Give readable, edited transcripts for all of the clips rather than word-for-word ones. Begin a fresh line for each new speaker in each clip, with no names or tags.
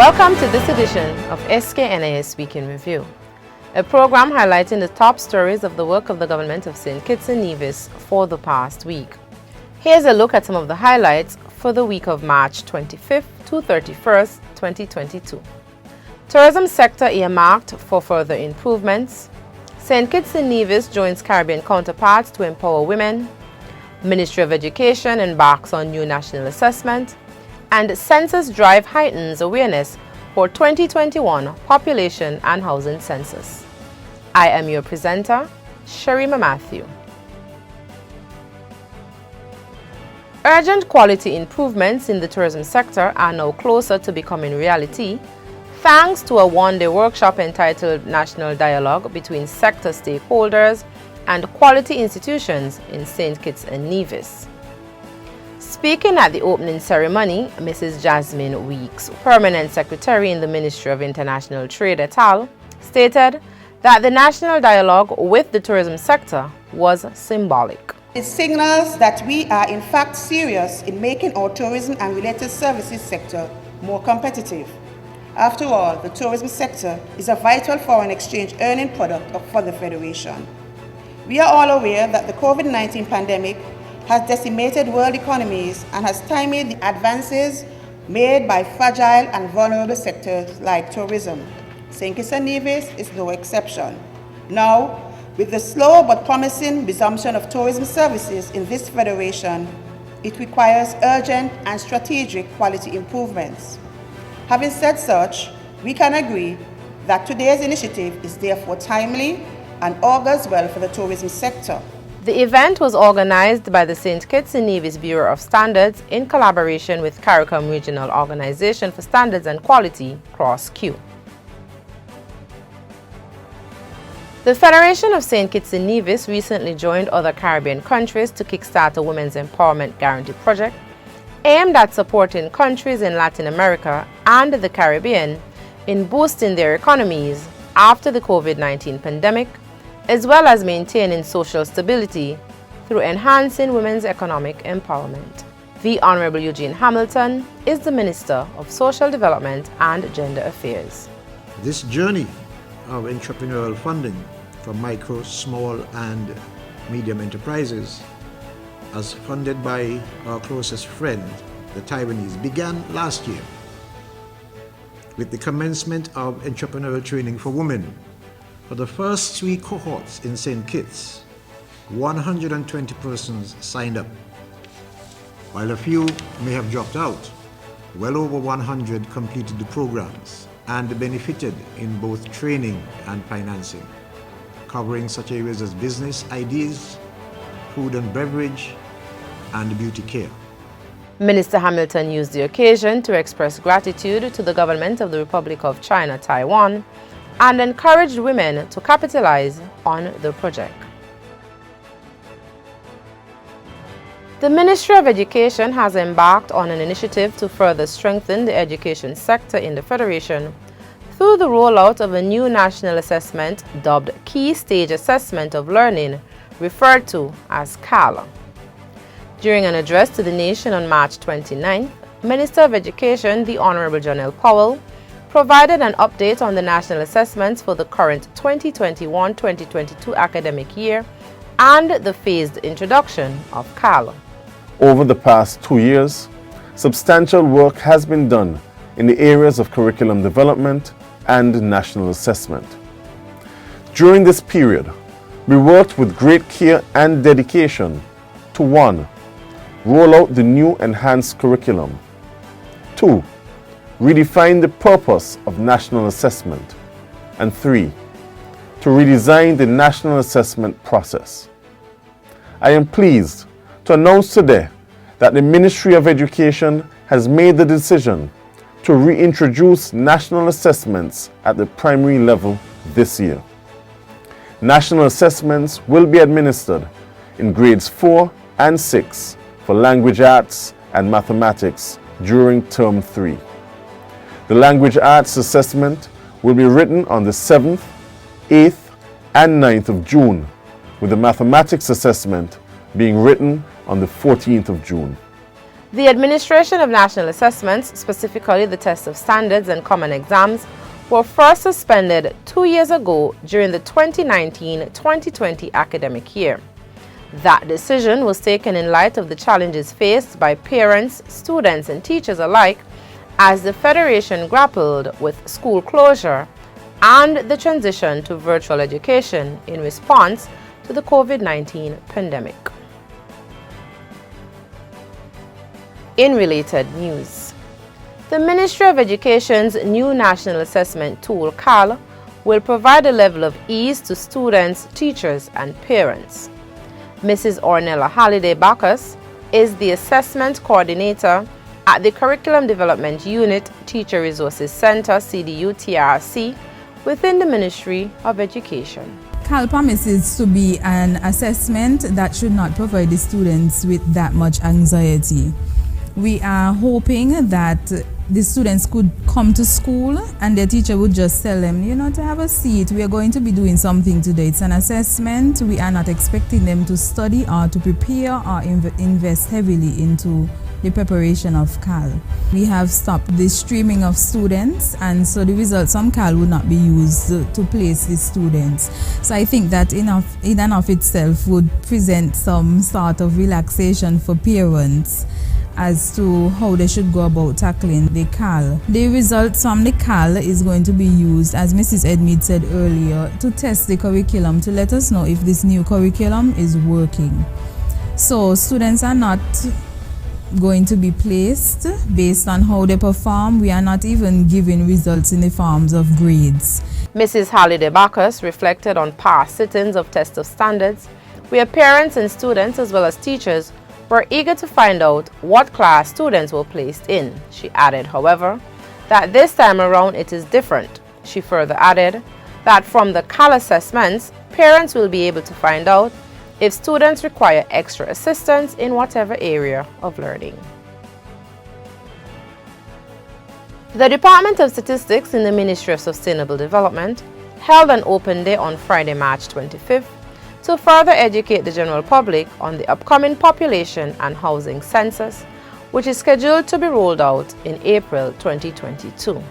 Welcome to this edition of SKNIS Week in Review, a program highlighting the top stories of the work of the government of St. Kitts and Nevis for the past week. Here's a look at some of the highlights for the week of March 25th to 31st, 2022. Tourism sector earmarked for further improvements. St. Kitts and Nevis joins Caribbean counterparts to empower women. Ministry of Education embarks on new national assessment. And census drive heightens awareness for 2021 population and housing census. I am your presenter, Sharima Matthew. Urgent quality improvements in the tourism sector are now closer to becoming reality, thanks to a one-day workshop entitled National Dialogue between sector stakeholders and quality institutions in St. Kitts and Nevis. Speaking at the opening ceremony, Mrs. Jasmine Weeks, Permanent Secretary in the Ministry of International Trade et al., stated that the national dialogue with the tourism sector was symbolic.
It signals that we are in fact serious in making our tourism and related services sector more competitive. After all, the tourism sector is a vital foreign exchange earning product for the Federation. We are all aware that the COVID-19 pandemic has decimated world economies and has stymied the advances made by fragile and vulnerable sectors like tourism. St. Kitts and Nevis is no exception. Now, with the slow but promising resumption of tourism services in this federation, it requires urgent and strategic quality improvements. Having said such, we can agree that today's initiative is therefore timely and augurs well for the tourism sector.
The event was organized by the St. Kitts and Nevis Bureau of Standards in collaboration with CARICOM Regional Organization for Standards and Quality, CROSS-Q. The Federation of St. Kitts and Nevis recently joined other Caribbean countries to kickstart a Women's Empowerment Guarantee project aimed at supporting countries in Latin America and the Caribbean in boosting their economies after the COVID-19 pandemic, as well as maintaining social stability through enhancing women's economic empowerment. The Honorable Eugene Hamilton is the Minister of Social Development and Gender Affairs.
This journey of entrepreneurial funding for micro, small and medium enterprises, as funded by our closest friend, the Taiwanese, began last year with the commencement of entrepreneurial training for women. For the first 3 cohorts in St. Kitts, 120 persons signed up. While a few may have dropped out, well over 100 completed the programs and benefited in both training and financing, covering such areas as business ideas, food and beverage, and beauty care.
Minister Hamilton used the occasion to express gratitude to the government of the Republic of China, Taiwan, and encouraged women to capitalize on the project. The Ministry of Education has embarked on an initiative to further strengthen the education sector in the Federation through the rollout of a new national assessment dubbed Key Stage Assessment of Learning, referred to as CALA. During an address to the nation on March 29th, Minister of Education, the Honorable Janelle Powell, provided an update on the national assessments for the current 2021-2022 academic year and the phased introduction of CALA.
Over the past 2 years, substantial work has been done in the areas of curriculum development and national assessment. During this period, we worked with great care and dedication to 1. Roll out the new enhanced curriculum. 2. Redefine the purpose of national assessment. And 3. To redesign the national assessment process. I am pleased to announce today that the Ministry of Education has made the decision to reintroduce national assessments at the primary level this year. National assessments will be administered in grades 4 and 6 for language arts and mathematics during term 3. The language arts assessment will be written on the 7th, 8th, and 9th of June, with the mathematics assessment being written on the 14th of June.
The Administration of National Assessments, specifically the Test of Standards and Common Exams, were first suspended 2 years ago during the 2019-2020 academic year. That decision was taken in light of the challenges faced by parents, students, and teachers alike as the Federation grappled with school closure and the transition to virtual education in response to the COVID-19 pandemic. In related news, the Ministry of Education's new National Assessment tool, CAL, will provide a level of ease to students, teachers, and parents. Mrs. Ornella Halliday Bacchus is the Assessment Coordinator at the Curriculum Development Unit Teacher Resources Center, CDU-TRC, within the Ministry of Education.
CAL promises to be an assessment that should not provide the students with that much anxiety. We are hoping that the students could come to school and their teacher would just tell them, to have a seat. We are going to be doing something today. It's an assessment. We are not expecting them to study or to prepare or invest heavily into the preparation of CAL. We have stopped the streaming of students, and so the results from CAL would not be used to place the students. So I think that in and of itself would present some sort of relaxation for parents as to how they should go about tackling the CAL. The results from the CAL is going to be used, as Mrs. Edmead said earlier, to test the curriculum, to let us know if this new curriculum is working. So students are not going to be placed based on how they perform. We are not even giving results in the forms of grades.
Mrs. Halliday Bacchus reflected on past sittings of Test of Standards, where parents and students as well as teachers were eager to find out what class students were placed in. She added, however, that this time around it is different. She further added that from the CAL assessments, parents will be able to find out if students require extra assistance in whatever area of learning. The Department of Statistics in the Ministry of Sustainable Development held an open day on Friday, March 25th, to further educate the general public on the upcoming population and housing census, which is scheduled to be rolled out in April 2022.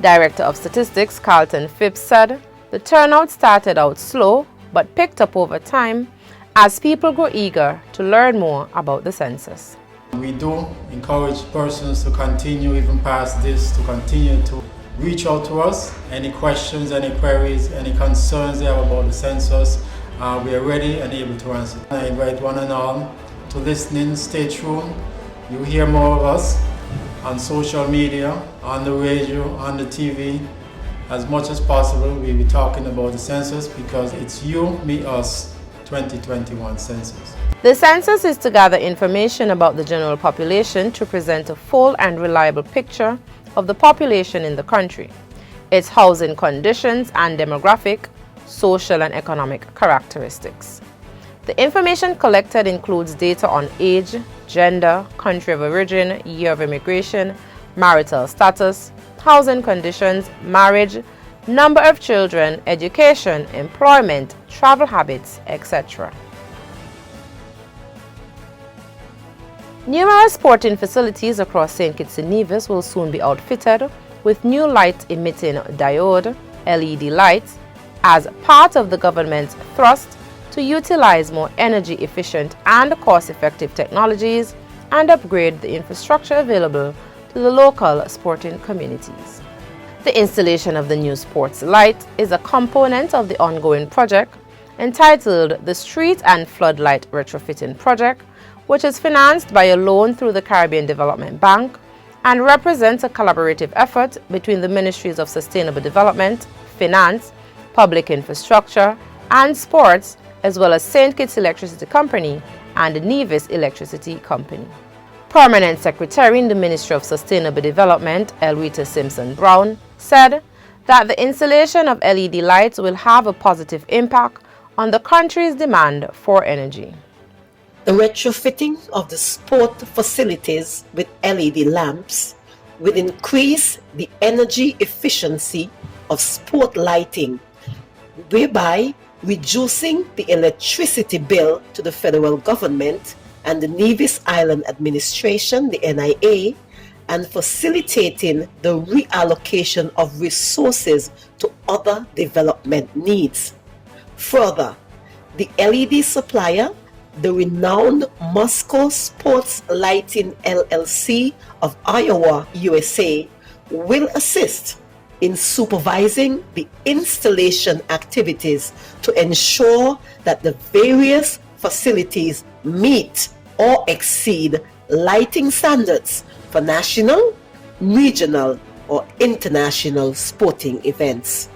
Director of Statistics Carlton Phipps said the turnout started out slow but picked up over time as people grow eager to learn more about the census.
We do encourage persons to continue, even past this, to continue to reach out to us. Any questions, any queries, any concerns they have about the census, we are ready and able to answer. I invite one and all to listen, stay tuned. You hear more of us on social media, on the radio, on the TV. As much as possible, we'll be talking about the census because it's you, me, us 2021 census.
The census is to gather information about the general population to present a full and reliable picture of the population in the country, its housing conditions and demographic, social and economic characteristics. The information collected includes data on age, gender, country of origin, year of immigration, marital status, housing conditions, marriage, number of children, education, employment, travel habits, etc. Numerous sporting facilities across St. Kitts and Nevis will soon be outfitted with new light-emitting diode LED lights as part of the government's thrust to utilize more energy-efficient and cost-effective technologies and upgrade the infrastructure available to the local sporting communities. The installation of the new sports light is a component of the ongoing project entitled the Street and Floodlight Retrofitting Project, which is financed by a loan through the Caribbean Development Bank and represents a collaborative effort between the Ministries of Sustainable Development, Finance, Public Infrastructure, and Sports, as well as St. Kitts Electricity Company and the Nevis Electricity Company. Permanent Secretary in the Ministry of Sustainable Development, Elwita Simpson-Brown, said that the installation of LED lights will have a positive impact on the country's demand for energy.
The retrofitting of the sport facilities with LED lamps will increase the energy efficiency of sport lighting, whereby reducing the electricity bill to the federal government and the Nevis Island Administration, the NIA, and facilitating the reallocation of resources to other development needs. Further, the LED supplier, the renowned Moscow Sports Lighting LLC of Iowa, USA, will assist in supervising the installation activities to ensure that the various facilities meet or exceed lighting standards for national, regional, or international sporting events.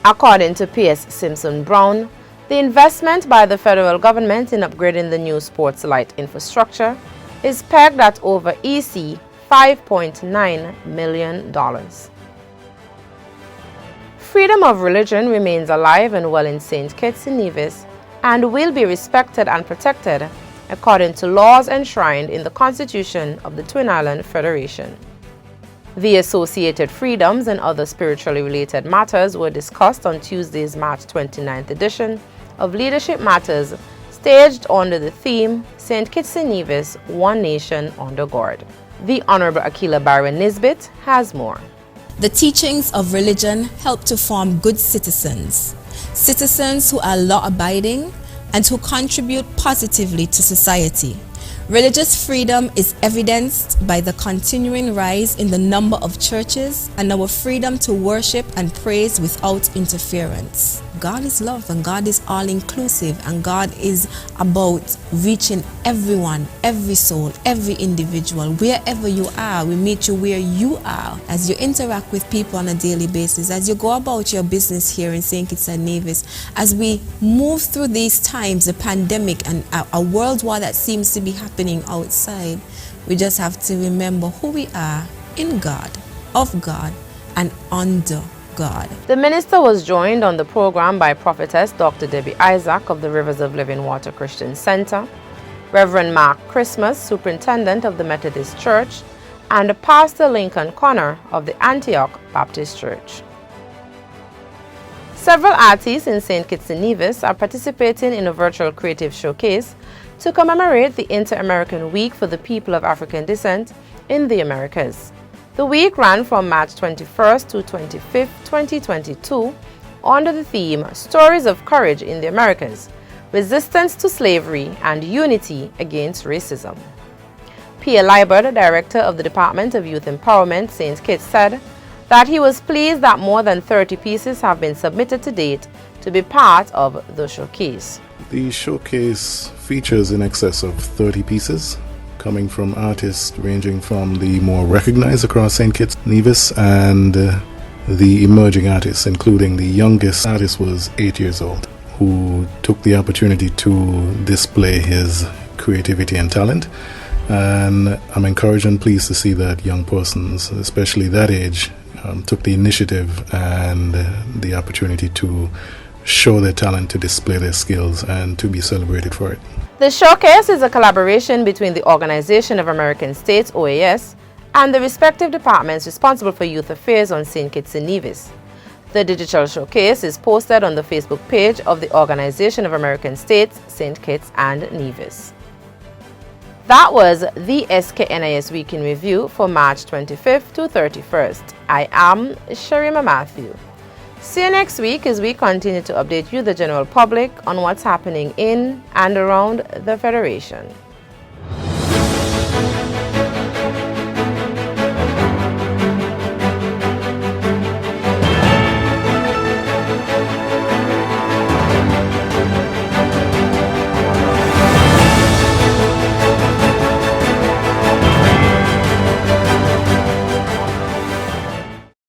According to P.S. Simpson Brown, the investment by the federal government in upgrading the new sports light infrastructure is pegged at over EC $5.9 million. Freedom of religion remains alive and well in St. Kitts and Nevis and will be respected and protected according to laws enshrined in the Constitution of the Twin Island Federation. The associated freedoms and other spiritually related matters were discussed on Tuesday's March 29th edition of Leadership Matters, staged under the theme St. Kitts and Nevis, One Nation Under God. The Honorable Akila Byron Nisbet has more.
The teachings of religion help to form good citizens, citizens who are law-abiding and who contribute positively to society. Religious freedom is evidenced by the continuing rise in the number of churches and our freedom to worship and praise without interference. God is love and God is all-inclusive, and God is about reaching everyone, every soul, every individual. Wherever you are, we meet you where you are. As you interact with people on a daily basis, as you go about your business here in St. Kitts and Nevis, as we move through these times, the pandemic and a world war that seems to be happening outside, we just have to remember who we are in God, of God, and under God.
The minister was joined on the program by Prophetess Dr. Debbie Isaac of the Rivers of Living Water Christian Center, Reverend Mark Christmas, Superintendent of the Methodist Church, and Pastor Lincoln Connor of the Antioch Baptist Church. Several artists in St. Kitts and Nevis are participating in a virtual creative showcase to commemorate the Inter-American Week for the People of African Descent in the Americas. The week ran from March 21st to 25th, 2022, under the theme Stories of Courage in the Americas, Resistance to Slavery and Unity Against Racism. Pierre Liebert, Director of the Department of Youth Empowerment, St. Kitts, said that he was pleased that more than 30 pieces have been submitted to date to be part of the showcase.
The showcase features in excess of 30 pieces, coming from artists ranging from the more recognized across St. Kitts, Nevis, and the emerging artists, including the youngest artist was 8 years old, who took the opportunity to display his creativity and talent. And I'm encouraged and pleased to see that young persons, especially that age, took the initiative and the opportunity to show their talent, to display their skills, and to be celebrated for it.
The showcase is a collaboration between the Organization of American States, OAS, and the respective departments responsible for youth affairs on St. Kitts and Nevis. The digital showcase is posted on the Facebook page of the Organization of American States, St. Kitts and Nevis. That was the SKNIS Week in Review for March 25th to 31st. I am Sharima Matthew. See you next week as we continue to update you, the general public, on what's happening in and around the Federation.